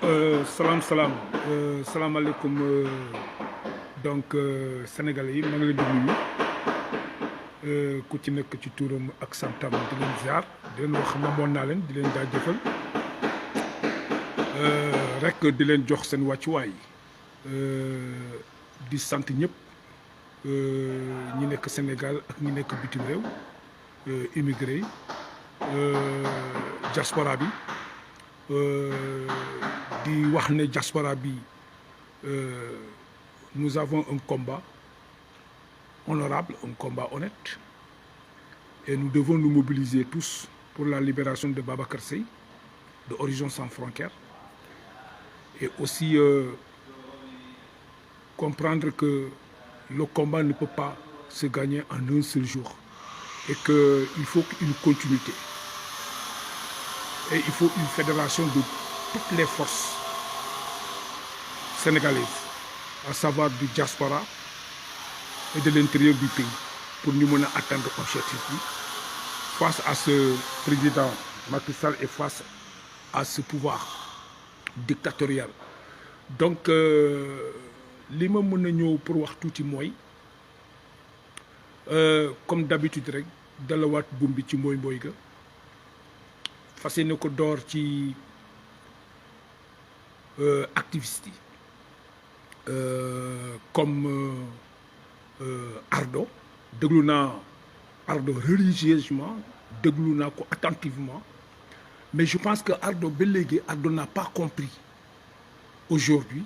Salam salaamaaleykum sénégalais yi maa ngi leen di nuyu ku ci nekk ci turam ak santam di leen ziar di leen wax namoon naa leen di leen jaajëfal rek di leen jox seen wàccuwaay di sant ñëpp ñi nekk Sénégal ak ñi nekk bitim réew immigré yi diaspora bi di wax ne diaspora bi nous avons un combat honorable, un combat honnête, et nous devons nous mobiliser tous pour la libération de Babacar Seye, de Horizon Sans Frontières, et aussi comprendre que le combat ne peut pas se gagner en un seul jour, et qu'il faut une continuité, et il faut une fédération de toutes les forces sénégalaises, à savoir du diaspora et de l'intérieur du pays, pour nous mener à atteindre l'objectif face à ce président Macky Sall et face à ce pouvoir dictatorial. Donc, li ma mën a ñëw pour wax tuuti mooy comme d'habitude rek dalawaat buum bi ci mbooy ga fas yéene ko door ci activistes yi comme Ardo déglu naa Ardo religieusement déglu naa ko attentivement, mais je pense que Ardo ba léegi Ardo n'a pas compris aujourd'hui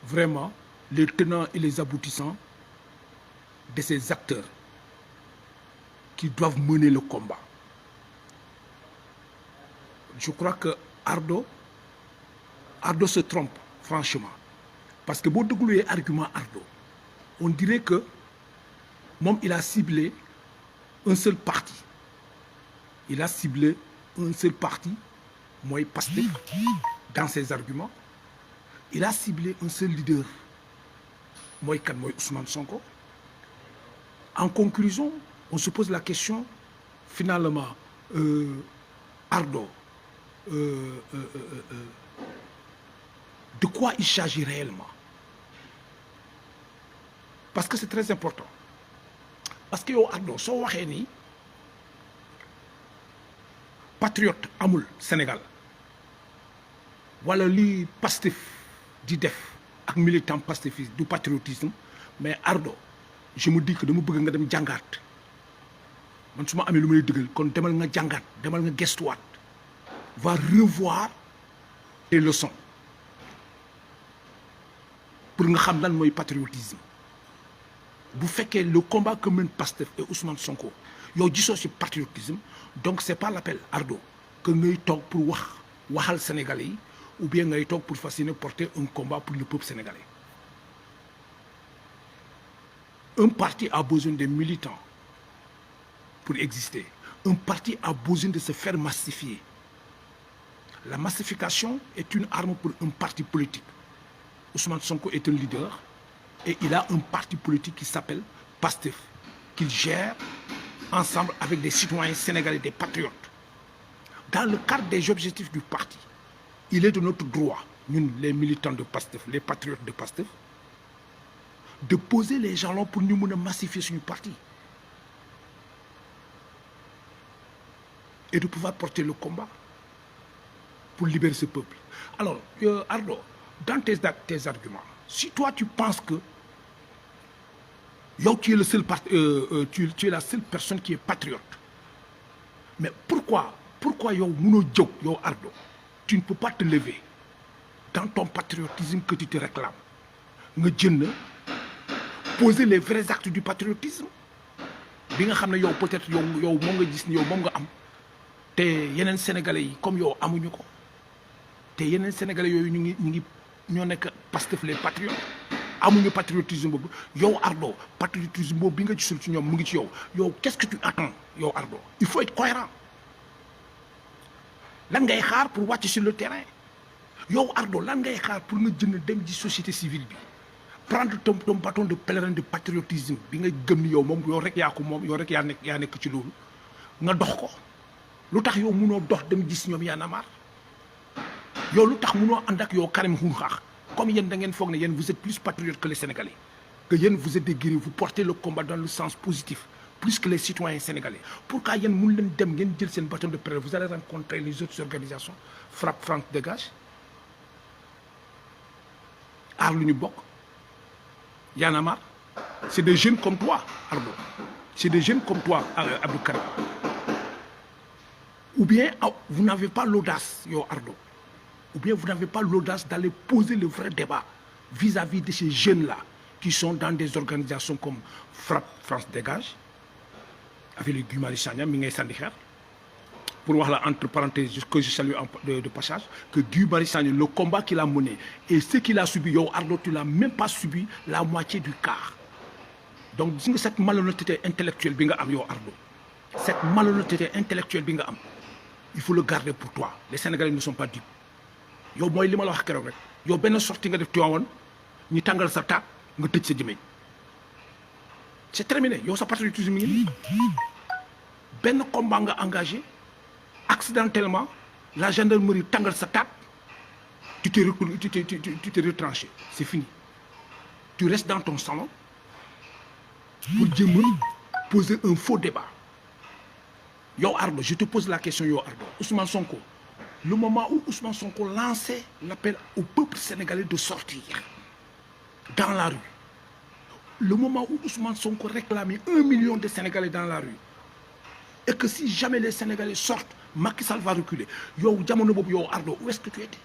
vraiment les tenants et les aboutissants de ces acteurs qui doivent mener le combat. Je crois que Ardo se trompe franchement, parce que boo dégluwee argument Ardo on dirait que moom il a ciblé un seul parti, il a ciblé un seul parti mooy Pastef dans ses arguments, il a ciblé un seul leader mooy kan mooy Ousmane Sonko. En conclusion, on se pose la question finalement Ardo de quoi il s'agit réellement, parce que c'est très important. Parce que yow Ardo soo waxee ni patriote amul Sénégal wala lii Pastef di def ak militant pastefiste du patriotisme, mais Ardo je me dis que dama bëgg nga dem jàngaat, man su ma amee lu may dëggal kon demal nga jàngaat, demal nga gestuwaat, va revoir tes leçons pour nga xam lan mooy patriotisme. Bu fekkee le combat que mène Pastef et Ousmane Sonko yow gisoo ci patriotisme, donc c'est pas l'appel Ardo que ngay toog pour waxal Sénégalais yi, ou bien ngay toog pour fas yéene porter un combat pour le peuple sénégalais. Un parti a besoin de militants pour exister. Un parti a besoin de se faire massifier. La massification est une arme pour un parti politique. Ousmane Sonko est un leader et il a un parti politique qui s'appelle Pastef, qu'il gère ensemble avec des citoyens sénégalais, des patriotes. Dans le cadre des objectifs du parti, il est de notre droit, nous les militants de Pastef, les patriotes de Pastef, de poser les jalons pour nous massifier sur une parti et de pouvoir porter le combat pour libérer ce peuple. Alors, Ardo, dans tes arguments, si toi tu penses que yow tu es le seul tu es la seule personne qui est patriote, mais pourquoi yow mënoo jóg yow Ardo, tu ne peux pas te lever dans ton patriotisme que tu te réclames nga jënd poser les vrais actes du patriotisme bi nga xam ne yow peut-être yow moom nga gis ni yow moom nga am te yeneen sénégalais yi comme yow amuñu ko, te yeneen sénégalais yooyu ñoo nekk Pastef les patriotes amuñu patriotisme boobu. Yow Ardo patriotisme boobu bi nga gisul ci ñoom mu ngi ci yow. Yow qu'est-ce que tu attends yow Ardo? Il faut être cohérent. Lan ngay xaar pour wàcc sur le terrain? Yow Ardo lan ngay xaar pour nga jënd dem ci société civile bi prendre ton bâton de pèlerin de patriotisme bi nga gëm ni yow moom yow rek yaa ko moom, yow rek yaa nekk ci loolu nga dox ko. Lu tax yow mënoo dox dem gis ñoom Y'en a marre yow lu tax munoo ànd ak yow Karim Xrum Xax comme yéen da ngeen foog ne yéen vous êtes plus patriotes que les Sénégalais que yéen vous êtes des guerriers vous portez le combat dans le sens positif plus que les citoyens sénégalais pourquoi yéen mun leen dem ngeen jël seen bâton de pèlerin vous allez rencontrer les autres organisations Frappe France Dégage aar lu ñu bokk Y'en a marre c'est des jeunes comme toi Ardo c'est des jeunes comme toi Abdou Karim ou bien vous n'avez pas l'audace yow Ardo ou bien vous n'avez pas l'audace d'aller poser le vrai débat vis-à-vis de ces jeunes-là qui sont dans des organisations comme Frappe France Dégage avec le Guy Marius Sagna mi ngay sànni xeer pour wax la entre parenthèses que je salue de passage que Guy Marius Sagna le combat qu'il a mené et ce qu'il a subi yow Ardo tu l'as même pas subi la moitié du quart donc gis nga cette malhonnêteté intellectuelle bi nga am yow Ardo cette malhonnêteté intellectuelle bi nga am il faut le garder pour toi les Sénégalais ne sont pas dupes yow mooy li ma la wax keroog rek yow benn sortie nga def Tivaouane ñu tàngal sa taat nga tëj sa jëmeñ c'est terminé yow sa patriotisme ngi benn combat nga engagé accidentellement la gendarmerie tàngal sa taat tu t'es retranché c'est fini tu restes dans ton salon pour jéem a poser un faux débat yow Ardo je te pose la question yow Ardo Ousmane Sonko le moment où Ousmane Sonko lançait l'appel au peuple sénégalais de sortir dans la rue le moment où Ousmane Sonko réclamait 1 million de Sénégalais dans la rue et que si jamais les Sénégalais sortent Macky Sall va reculer yow jamono boobu yow Ardo où est-ce que tu étais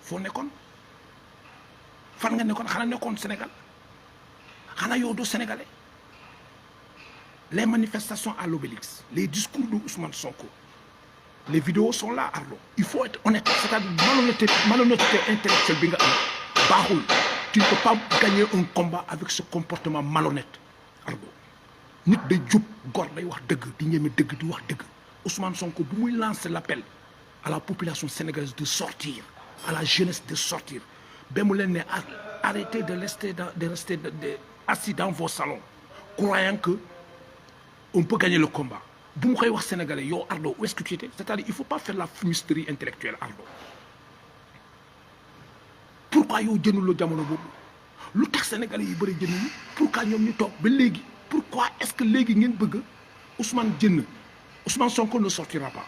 foo nekkoon fan nga nekkoon xanaa nekkoon Sénégal xanaa yow doo Sénégalais les manifestations à l'Obélisque les discours de Ousmane Sonko les vidéos sont là Ardo il faut être honnête c'est-à-dire malhonnêteté intellectuelle bi nga am baaxul tu ne peux pas gagner un combat avec ce comportement malhonnête Ardo nit day jub góor day wax dëgg di ñeme dëgg di wax dëgg Ousmane Sonko bu muy lancer l'appel à la population sénégalaise de sortir à la jeunesse de sortir ba mu leen ne arrêtez de rester assis dans vos salons croyant que on peut gagner le combat bu mu koy wax sénégalais yow Ardo où est-ce que tu étais c'est-à-dire il faut pas faire la fumisterie intellectuelle Ardo pourquoi yow jënuloo jamono boobu lu tax sénégalais yi bëri jënuñu pourquoi ñoom ñu toog ba léegi pourquoi est-ce que léegi ngeen bëgg Ousmane jënn Ousmane Sonko ne sortira pas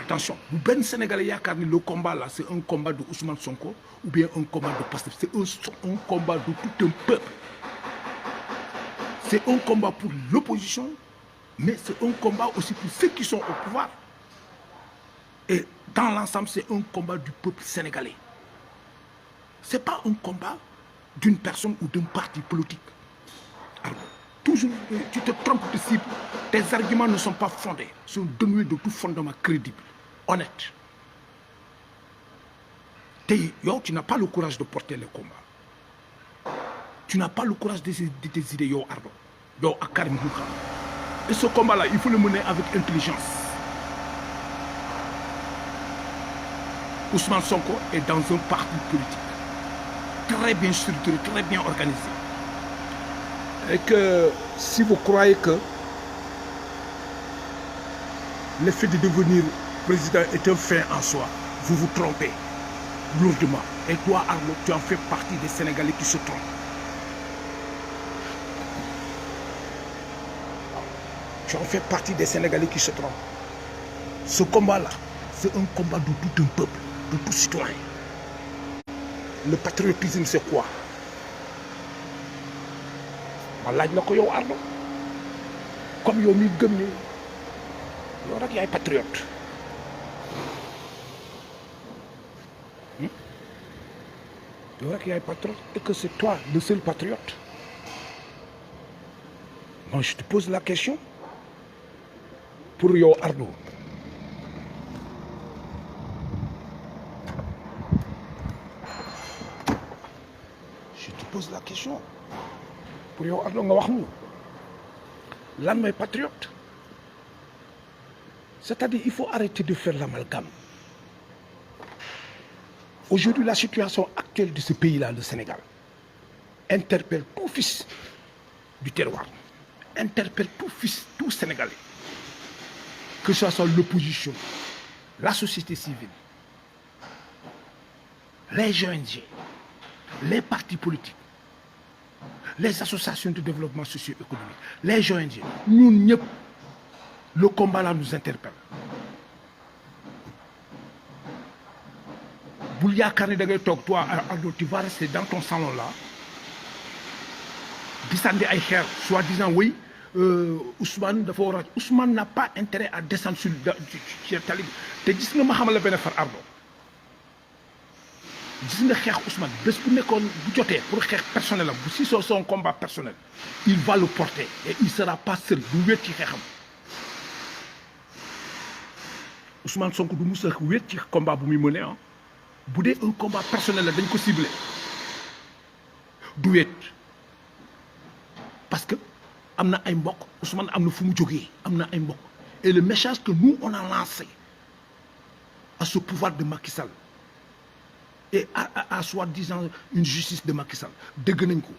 attention bu benn sénégalais yaakaar ni le combat là c'est un combat de Ousmane Sonko ou bien un combat de Pastef c'est un combat de tout un peuple c'est un combat pour l'opposition mais c'est un combat aussi pour ceux qui sont au pouvoir et dans l'ensemble c'est un combat du peuple sénégalais c'est pas un combat d'une personne ou d'un parti politique alors toujours tu te trompes de cible tes arguments ne sont pas fondés sont dénués de tout fondement crédible honnête tey yow tu n'as pas le courage de porter le combat tu n'as pas le courage de tes idées yow Ardo yow ak Karim Xrum Xax et ce combat là il faut le mener avec intelligence Ousmane Sonko est dans un parti politique très bien structuré, très bien organisé. Et que si vous croyez que le fait de devenir président est un fait en soi, vous vous trompez lourdement. Et toi, Arnaud, tu en fais partie des Sénégalais qui se trompent. Tu en fais partie des Sénégalais qui se trompent. Ce combat-là, c'est un combat de tout un peuple, de tout citoyen. Le patriotisme, c'est quoi? ma laaj la ko yow Ardo comme yow mi gëm ni yow rek yaay patriote yow rek yaay patriote et que c'est toi le seul patriote. Moi je te pose la question pour yow Ardo. Je te pose la question pour yow Ardo nga wax ñu lan mooy patriote. C'est-à-dire il faut arrêter de faire l'amalgame. Aujourd'hui la situation actuelle de ce pays-là, le Sénégal, interpelle tout fils du terroir, interpelle tout fils, tout Sénégalais. que ce soit l'opposition, la société civile, les ONG, les partis politiques, les associations de développement socio-économique, les ONG, nous, le combat là nous interpelle. Boulia Kane de Tok, toi, tu vas rester dans ton salon là, descendre à Aïcher, soi-disant, oui, Ousmane n'a pas intérêt à descendre sur le talib. Tu dis que Mohamed Ben Far Ardo. Dis que Cheikh Ousmane, bés bu nekkoon bu jotee pour xeex personnel am, si c'est son combat personnel, il va le porter et il ne sera pas seul du wéet ci xeexam. Ousmane Sonko du mus a wéet ci combat bu muy mené ah. Bu dee un combat personnel la dañ ko ciblé du wéet parce que am na ay mbokk Ousmane am na fu mu jógee am na ay mbokk et le message que nous on a lancé à ce pouvoir de Macky Sall et à soi-disant une justice de Macky Sall dégg nañ ko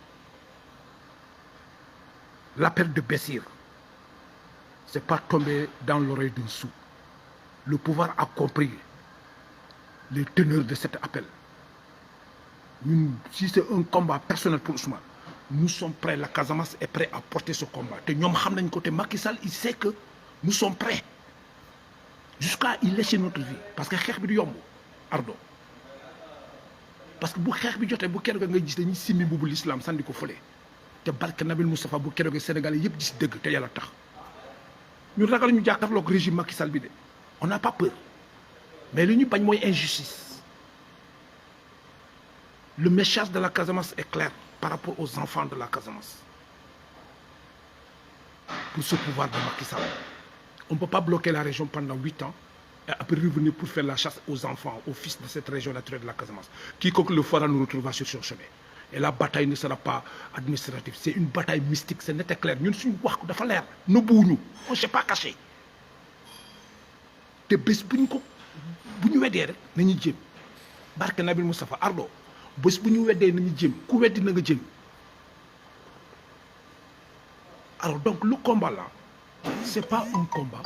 l'appel de Bessir c'est pas tombé dans l'oreille d'un sourd. Le pouvoir a compris les teneurs de cet appel. Si c'est un combat personnel pour Ousmane, nous sommes prêts, la Casamance est prêt à porter ce combat. Et nous savons que Macky Sall, il sait que nous sommes prêts jusqu'à y laisser notre vie. Parce que xeex bi du yomb Ardo. Parce que bu xeex bi jotee bu keroog nga gis dañuy simmi mbubu l'islam sànni ko fële te barke Nabil Moustapha bu keroog Sénégalais yëpp gis dëgg te yàlla tax ñun ragal ñu jàkkaarloog régime Macky Sall bi de on n'a pas peur mais li ñu bañ mooy injustice. Le message de la Casamance est clair par rapport aux enfants de la Casamance. Pour ce pouvoir de Macky Sall. On ne peut pas bloquer la région pendant 8 ans et après revenir pour faire la chasse aux enfants, aux fils de cette région naturelle de la Casamance. Quiconque le fera nous retrouvera sur son chemin. Et la bataille ne sera pas administrative. C'est une bataille mystique, c'est net et clair. Nous sommes dafa leer nëbbuwuñu, on ne s'est pas caché. te bés bu ñu weddee rek nañu jéem barke Nabil Moustapha Ardo bés bu ñu weddee nañu jéem ku weddi na nga jéem. Alors donc le combat là c'est pas un combat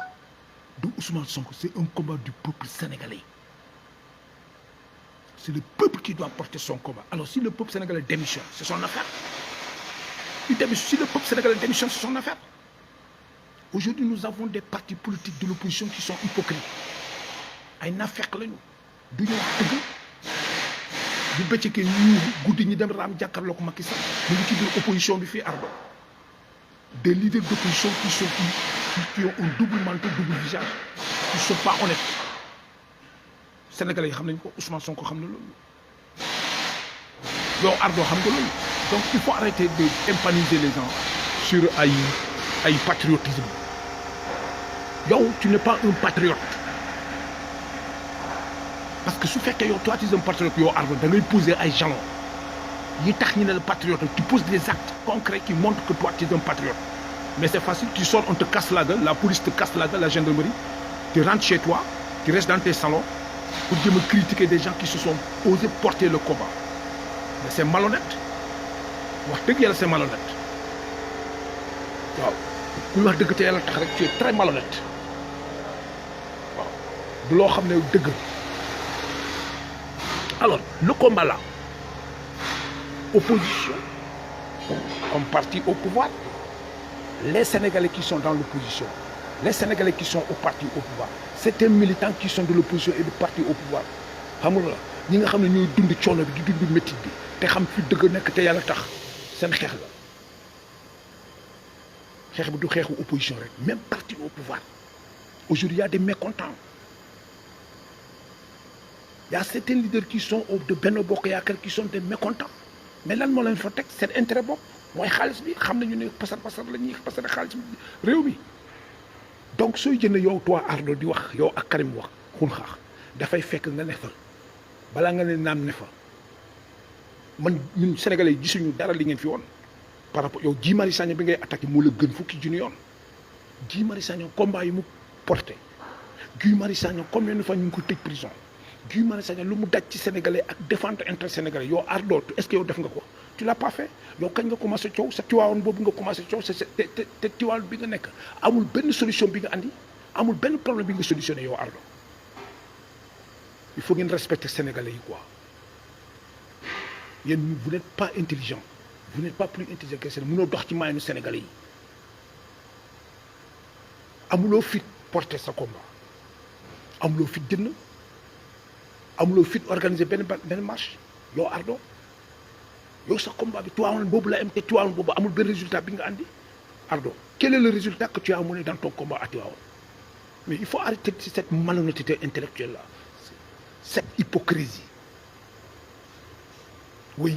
de Ousmane Sonko, c'est un combat du peuple sénégalais. C'est le peuple qui doit porter son combat. Alors si le peuple sénégalais démissionne, c'est son affaire. Si le peuple sénégalais démissionne, c'est son affaire. Aujourd'hui, nous avons des partis politiques de l'opposition qui sont hypocrites. Ay naafeq lañu du ñu wax dëgg bu bëccëgee ñu guddi ñi dem raam jàkkaarloo ko Macky Sall ñu ngi ci biir opposition bi fii Ardo. Des leaders d'opposition qui ont un double manteau, double visage, qui ne sont pas honnêtes. Sénégalais yi xam nañ ko Ousmane Sonko xam na loolu yow Ardo xam nga loolu. Donc il faut arrêter de tympaniser les gens sur ay patriotisme. Yow tu n'es pas un patriote parce que su fekkee yow toi tu es un patriote yow Ardo da ngay poser ay jalons yi tax ñu ne le patriote tu poses des actes concrets qui montrent que toi tu es un patriote. Mais c'est facile, tu sors, on te casse la gueule, la police te casse la gueule, la gendarmerie, tu rentres chez toi, tu restes dans tes salons pour dire me critiquer des gens qui se sont osés porter le combat. Mais c'est malhonnête. C'est malhonnête. Wow. Tu es très malhonnête. Wow. Alors, le combat là, opposition, comme parti au pouvoir, les Sénégalais qui sont dans l'opposition, les Sénégalais qui sont au parti au pouvoir, certains militants qui sont de l'opposition et du parti au pouvoir. Xam nga ñi nga xam ne ñooy dund coono bi di dund métit bi te xam fi dëgg nekk te yàlla tax seen xeex la xeex bi du xeexu opposition rek même parti au pouvoir. Aujourd'hui il y a des mécontents. Il y a certains leaders qui sont de Benno Bokk Yaakaar qui sont des mécontents. Mais lan moo leen fa teg seen intérêt bopp mooy xaalis bi xam nañu ne pasar la ñuy pasar xaalis bi réew mi. Donc sooy jënd yow toi Ardo di wax yow ak Karim wax xun xaax dafay fekk nga ne fa balaa nga ne naam ne fa man ñun Sénégalais yi gisuñu dara li ngeen fi woon par rapport yow Guy Marius Sagna bi ngay attaqué moo la gën fukki junni yoon. Guy Marius Sagna combat yi mu porté Guy Marius Sagna combien de fois ñu ngi ko tëj prison Guy Marius Sagna lu mu daj ci Sénégalais ak défendre intérêt Sénégalais yow Ardo est-ce que yow def nga ko tu l'as pas fait yow kañ nga commencé coow sa Tiwaawan boobu nga commencé coow te Tiwaawan bi nga nekk amul benn solution bi nga andi amul benn problème bi nga solutionné yow Ardo il faut ngeen respecter sénégalais yi quoi yéen vous n'êtes pas intelligent vous n'êtes pas plus intelligent que Sénégal mënoo dox ci maayanu sénégalais yi amuloo fit porter sa combat amuloo fit jënd amuloo fit organiser benn marche yow Ardo yow sa combat bi Tivaouane boobu la am te Tivaouane boobu amul benn résultat bi nga andi Ardo quel est le résultat que tu as amené dans ton combat à Tivaouane mais il faut arrêter cette malhonnêteté intellectuelle là cette hypocrisie oui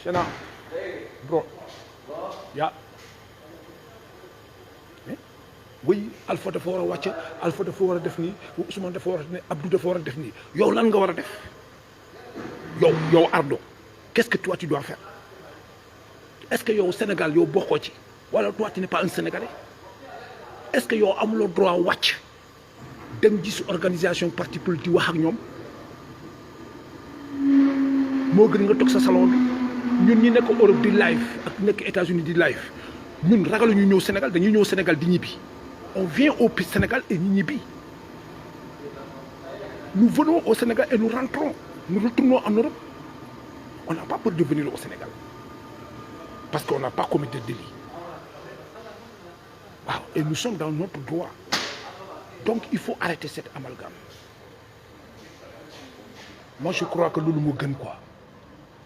Chena bro ya oui Alpha dafa war a wàcc Alpha dafa war a def nii Ousmane dafa war a def nii Abdou dafa war a def nii yow lan nga war a def yow Ardo qu'est-ce que toi tu dois faire est-ce que yow Sénégal yow bokkoo ci wala toi tu n'es pas un Sénégalais est-ce que yow amuloo droit wàcc dem gis organisation parti politique wax ak ñoom moo gën nga toog sa salon bi ñun ñi nekk Europe di live ak nekk États-Unis di live ñun ragalu ñu ñëw Sénégal dañuy ñëw Sénégal di ñibbi on vient au Sénégal et ñu ñibbi nous venons au Sénégal et nous rentrons nous retournons en Europe on n'a pas peur de venir au Sénégal parce qu'on n'a pas commis de délit waaw et nous sommes dans notre droit donc il faut arrêter cet amalgame moi je crois que loolu moo gën quoi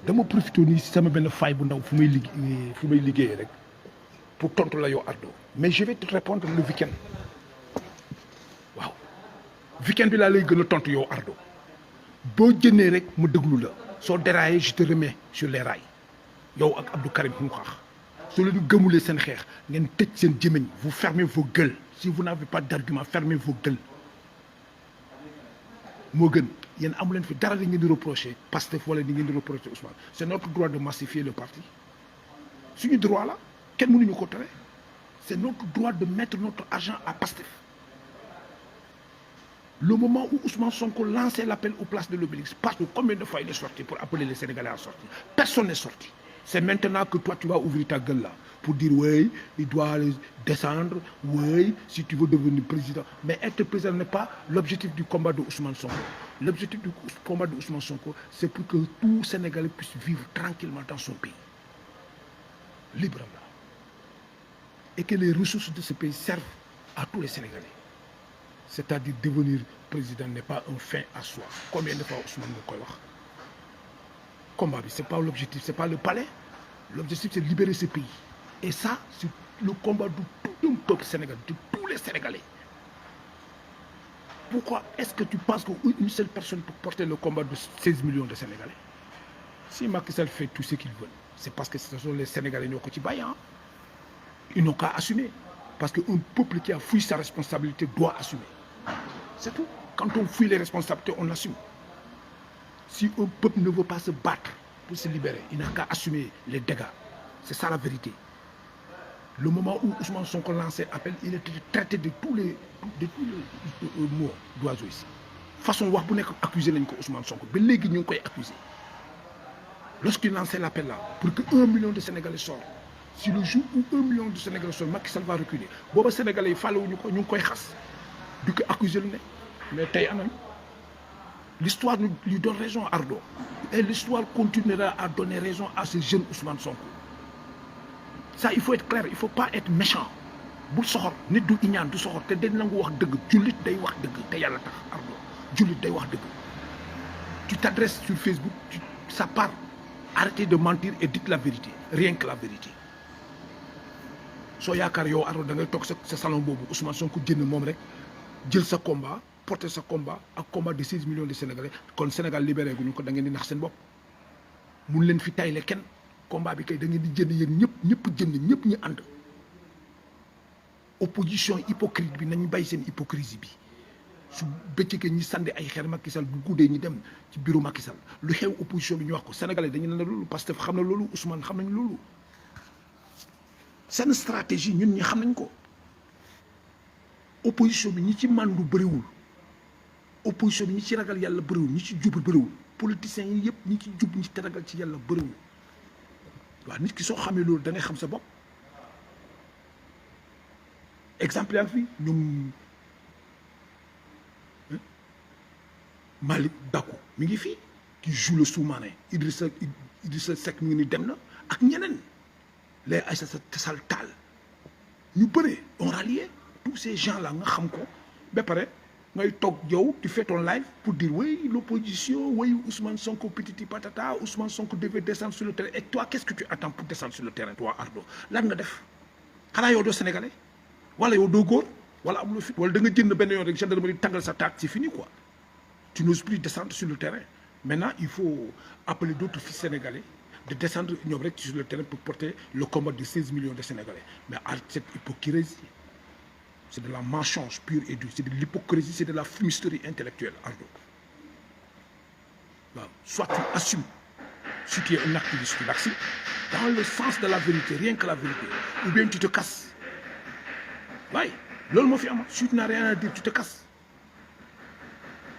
dama profité nii si sama benn faille bu ndaw fu may liggéeyee rek pour tontu la yow Ardo mais je vais te répondre le week-end waaw week-end bi laa lay gën a tontu yow Ardo boo jënnee rek ma déglu la soo déraillé je te remets sur les rails yow ak Abdou Karim Xrum-Xax soo leen gëmulee seen xeex ngeen tëj seen jëmeñ vous fermez vos gueules si vous n'avez pas d'argument fermez vos gueules moo gën yéen amu leen fi dara li ngeen di reprocher Pastef wala li ngeen di reprocher Ousmane c'est notre droit de massifier le parti suñu droit la kenn mënuñu ko tere c'est notre droit de mettre notre argent à Pastef le moment où Ousmane Sonko lançait l'appel aux places de l'Obélisque parce que combien de fois il est sorti pour appeler les Sénégalais à sortir personne n'est sorti c'est maintenant que toi tu vas ouvrir ta gueule là pour dire oui il doit descendre oui si tu veux devenir président mais être président n'est pas l'objectif du combat de Ousmane Sonko l'objectif du combat de Ousmane Sonko c'est pour que tout Sénégalais puisse vivre tranquillement dans son pays librement et que les ressources de ce pays servent à tous les Sénégalais c'est-à-dire devenir président n'est pas un fin à soi combien de fois Ousmane moo koy wax combat bi c'est pas l'objectif c'est pas le palais l'objectif c'est de libérer ce pays et ça c'est le combat de tout un peuple sénégalais de tous les Sénégalais pourquoi est-ce que tu penses qu'une seule personne peut porter le combat de 16 millions de Sénégalais si Macky Sall fait tout ce qu'il veut c'est parce que ce sont les Sénégalais ñoo ko ci bàyyi ils n'ont qu'à assumer parce qu'un peuple qui a fui sa responsabilité doit assumer c'est tout quand on fuit les responsabilités on assume si un peuple ne veut pas se battre pour se libérer il n'a qu'à assumer les dégâts c'est ça la vérité le moment où Ousmane Sonko lançait appel il était traité de tous les mots d'oiseaux ici façon wax bu nekk accusé nañ ko Ousmane Sonko ba léegi ñu ngi koy accusé lorsqu'il lançait l'appel là pour que 1 million de Sénégalais sortent si le jour où 1 million de Sénégalais sortent Macky Sall va reculer booba Sénégalais yi fàllewuñu ko ñu ngi koy xas du ko accusé lu ne mais tey anam l'histoire lui donne raison Ardo et l'histoire continuera à donner raison à ce jeune Ousmane Sonko ça il faut être clair il faut pas être méchant bul soxor nit du iñaan du soxor te dañ nangu wax dëgg jullit day wax dëgg te yàlla tax Ardo jullit day wax dëgg tu t'adresses sur Facebook ça part arrêtez de mentir et dites la vérité rien que la vérité soo yaakaar yow Ardo da ngay toog sa salon boobu Ousmane Sonko jënd moom rek jël sa combat porter sa combat ak combat de 16 millions de Sénégalais kon Sénégal libéré gu ñu ko da ngeen di nax seen bopp mun leen fi tayle kenn combat bi kay da ngeen di jënd yéen ñëpp jënd ñëpp ñu ànd opposition hypocrite bi nañu bàyyi seen hypocrisie bi su bëccëgee ñi sànni ay xeer Macky Sall bu guddee ñi dem ci bureau Macky Sall lu xew opposition bi ñu wax ko Sénégalais dañu ne loolu parce que xam na loolu Ousmane xam nañ loolu seen stratégie ñun ñi xam nañ ko opposition bi ñi ci màndu bëriwul opposition bi ñi ci ragal yàlla bëriwul ñi ci jub bëriwul politiciens yi yëpp ñi ci jub ñi ci ragal ci yàlla bëriwul waaw nit ki soo xamee loolu da ngay xam sa bopp exemple yaa ngi fi ñoom Malick Gakou mi ngi fi qui joue le sous-marin Idrissa Seck mi ngi ni dem na ak ñeneen les Aïssata Tall Sall ñu bëre on rallié tous ces gens là nga xam ko ba pare ngay toog yow tu fais ton live pour dire oui l'opposition oui Ousmane Sonko pititi patata Ousmane Sonko devait descendre sur le terrain et toi qu'est-ce que tu attends pour descendre sur le terrain toi Ardo lan nga def xanaa yow doo sénégalais wala yow doo góor wala amuloo fit wala da nga jënd benn yoon rek gendarmerie tàngal sa taat c'est fini quoi tu n'oses plus descendre sur le terrain maintenant il faut appeler d'autres fils sénégalais de descendre ñoom rek sur le terrain pour porter le combat de 16 millions de Sénégalais mais à cette hypocrisie c'est de la mensonge pure et dure c'est de l'hypocrisie c'est de la fumisterie intellectuelle Ardo waaw soit tu assumes si tu es un activiste tu l'acceptes dans le sens de la vérité rien que la vérité ou bien tu te casses waaye loolu moo fi am si tu n'as rien à dire tu te casses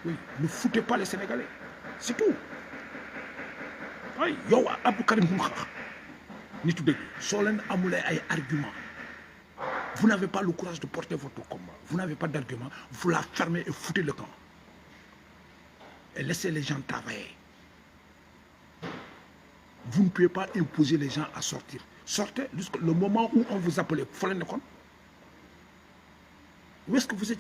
oui ne foutez pas les Sénégalais c'est tout ay yow Abdou Karim Xrum Xax nitu dëgg soo leen amulee ay arguments vous n'avez pas le courage de porter votre combat vous n'avez pas d'argument vous la fermez et foutez le camp et laissez les gens travailler vous ne pouvez pas imposer les gens à sortir sortez jusqu'au moment où on vous appelait fa la nekkoon où est-ce que vous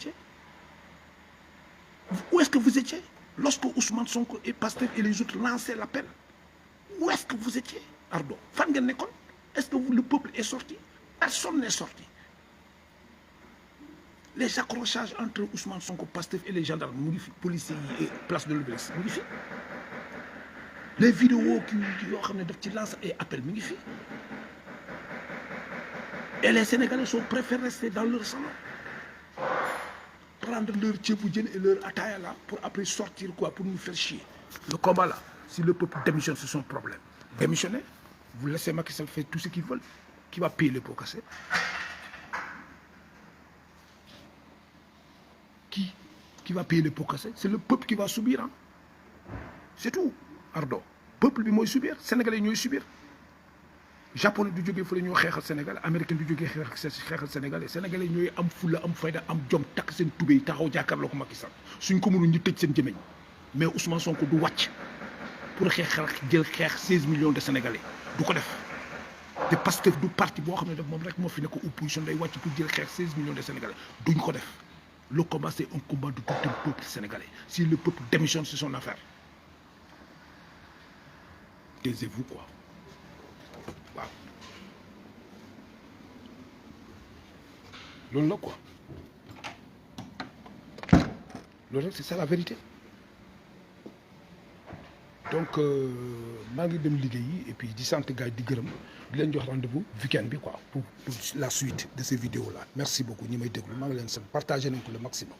étiez lorsque Ousmane Sonko et Pastef et les autres lançaient l'appel où est-ce que vous étiez Ardo fan ngeen nekkoon est-ce que le peuple est sorti personne n'est sorti les accrochages entre Ousmane Sonko Pastef et les gendarmes mu ngi fi policiers yi et place de l'Obélisque mu ngi fi les vidéos yoo xam ne daf ci lance ay appel mi ngi fi et les Sénégalais sont préférés rester dans leur salon prendre leur ceebu jën et leur ataaya là pour après sortir quoi pour nous faire chier le combat là si le peuple démissionne c'est son problème démissionnez vous laissez Macky Sall faire tout ce qu'ils veulent qui va payer les pots cassés qui va payer les pots cassés c'est le peuple qui va subir hein c'est tout Ardo peuple bi mooy subir sénégalais ñooy subir japonais du jógee fële ñoo xeexal sénégalais américain du jógee xeexal sénégalais ñooy am fulla am fayda am jom takk seen tubéy taxaw jàkkaarloo ko Macky Sall suñ ko mënul ñu tëj seen jëmeñ mais Ousmane Sonko du wàcc pour jël xeex 16 millions de sénégalais du ko def te Pastef du parti boo xam ne daf moom rek moo fi nekk opposition day wàcc pour jël xeex 16 millions de sénégalais duñ ko def le combat c'est un combat de tout un peuple sénégalais si le peuple démissionne c'est son affaire taisez-vous quoi waaw loolu la quoi loolu rek c'est ça la vérité donc maa ngi dem liggéeyi et puis di sant gars yi di gërëm di leen jox rendez-vous week-end bi quoi pour la suite de ces vidéos là merci beaucoup ñi may déglu maa ngi leen sant partagé nañ ko le maximum